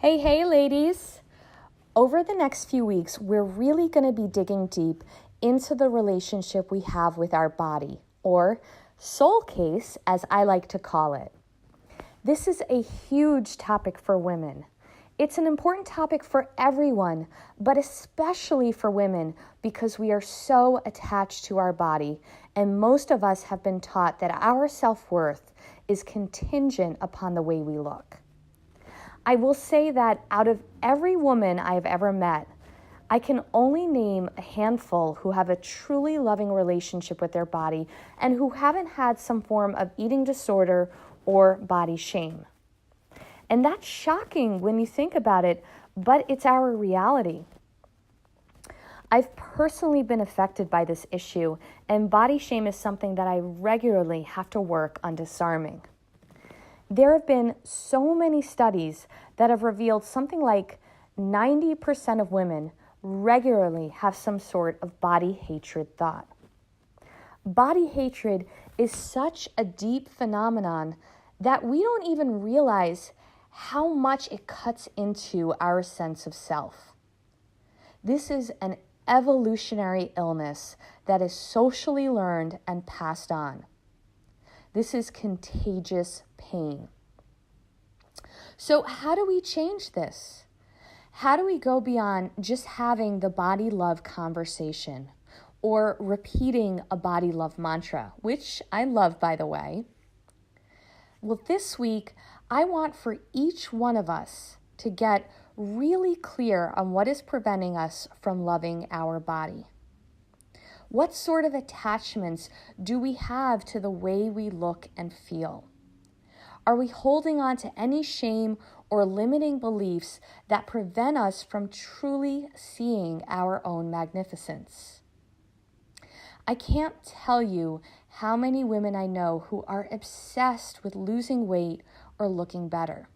Hey, ladies. Over the next few weeks, we're really going to be digging deep into the relationship we have with our body, or soul case, as I like to call it. This is a huge topic for women. It's an important topic for everyone, but especially for women because we are so attached to our body, and most of us have been taught that our self-worth is contingent upon the way we look. I will say that out of every woman I have ever met, I can only name a handful who have a truly loving relationship with their body and who haven't had some form of eating disorder or body shame. And that's shocking when you think about it, but it's our reality. I've personally been affected by this issue, and body shame is something that I regularly have to work on disarming. There have been so many studies that have revealed something like 90% of women regularly have some sort of body hatred thought. Body hatred is such a deep phenomenon that we don't even realize how much it cuts into our sense of self. This is an evolutionary illness that is socially learned and passed on. This is contagious pain. So how do we change this? How do we go beyond just having the body love conversation or repeating a body love mantra, which I love, by the way? Well, this week, I want for each one of us to get really clear on what is preventing us from loving our body. What sort of attachments do we have to the way we look and feel? Are we holding on to any shame or limiting beliefs that prevent us from truly seeing our own magnificence? I can't tell you how many women I know who are obsessed with losing weight or looking better.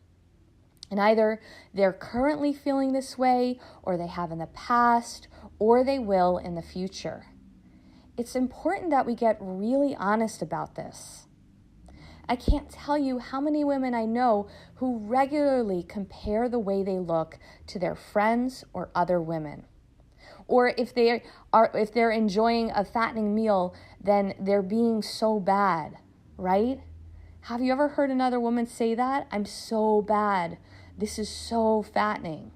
And either they're currently feeling this way, or they have in the past, or they will in the future. It's important that we get really honest about this. I can't tell you how many women I know who regularly compare the way they look to their friends or other women. Or if they're enjoying a fattening meal, then they're being so bad, right? Have you ever heard another woman say that? I'm so bad. This is so fattening.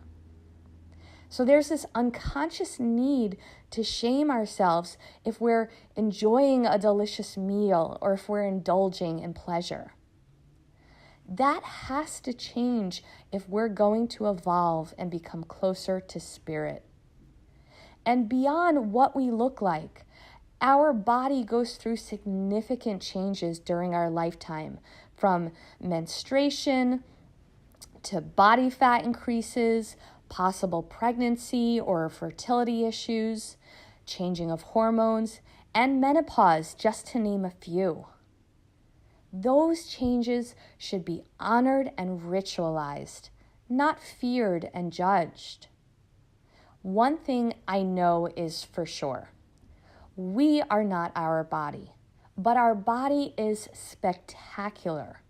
So there's this unconscious need to shame ourselves if we're enjoying a delicious meal or if we're indulging in pleasure. That has to change if we're going to evolve and become closer to spirit. And beyond what we look like, our body goes through significant changes during our lifetime, from menstruation to body fat increases, possible pregnancy or fertility issues, changing of hormones, and menopause, just to name a few. Those changes should be honored and ritualized, not feared and judged. One thing I know is for sure. We are not our body, but our body is spectacular.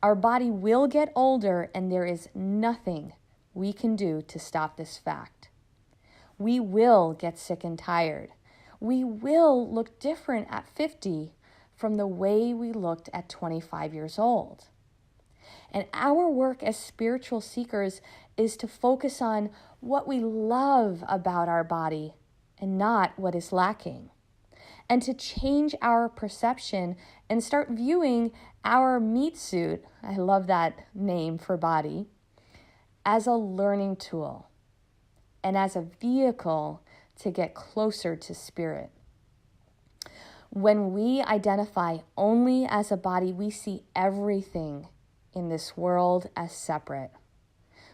Our body will get older, and there is nothing we can do to stop this fact. We will get sick and tired. We will look different at 50 from the way we looked at 25 years old. And our work as spiritual seekers is to focus on what we love about our body and not what is lacking. And to change our perception and start viewing our meat suit, I love that name for body, as a learning tool and as a vehicle to get closer to spirit. When we identify only as a body, we see everything in this world as separate.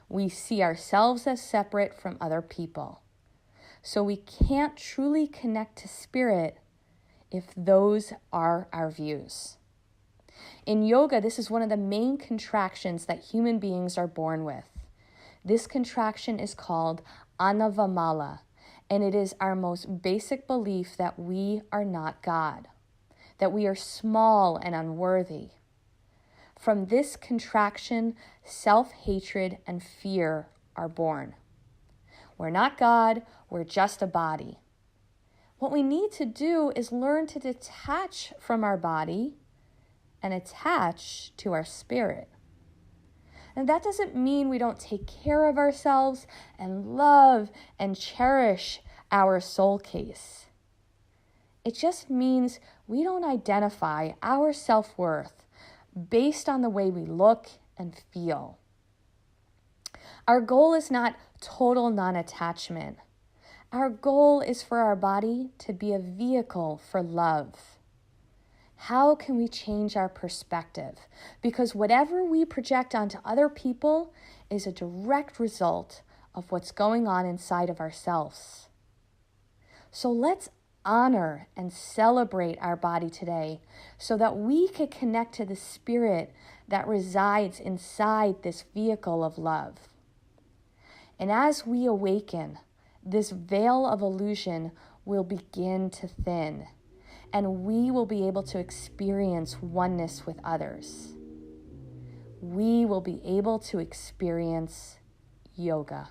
We see ourselves as separate from other people. So we can't truly connect to spirit if those are our views. In yoga, this is one of the main contractions that human beings are born with. This contraction is called Anavamala, and it is our most basic belief that we are not God, that we are small and unworthy. From this contraction, self-hatred and fear are born. We're not God, we're just a body. What we need to do is learn to detach from our body and attach to our spirit. And that doesn't mean we don't take care of ourselves and love and cherish our soul case. It just means we don't identify our self-worth based on the way we look and feel. Our goal is not total non-attachment. Our goal is for our body to be a vehicle for love. How can we change our perspective? Because whatever we project onto other people is a direct result of what's going on inside of ourselves. So let's honor and celebrate our body today so that we can connect to the spirit that resides inside this vehicle of love. And as we awaken, this veil of illusion will begin to thin, and we will be able to experience oneness with others. We will be able to experience yoga.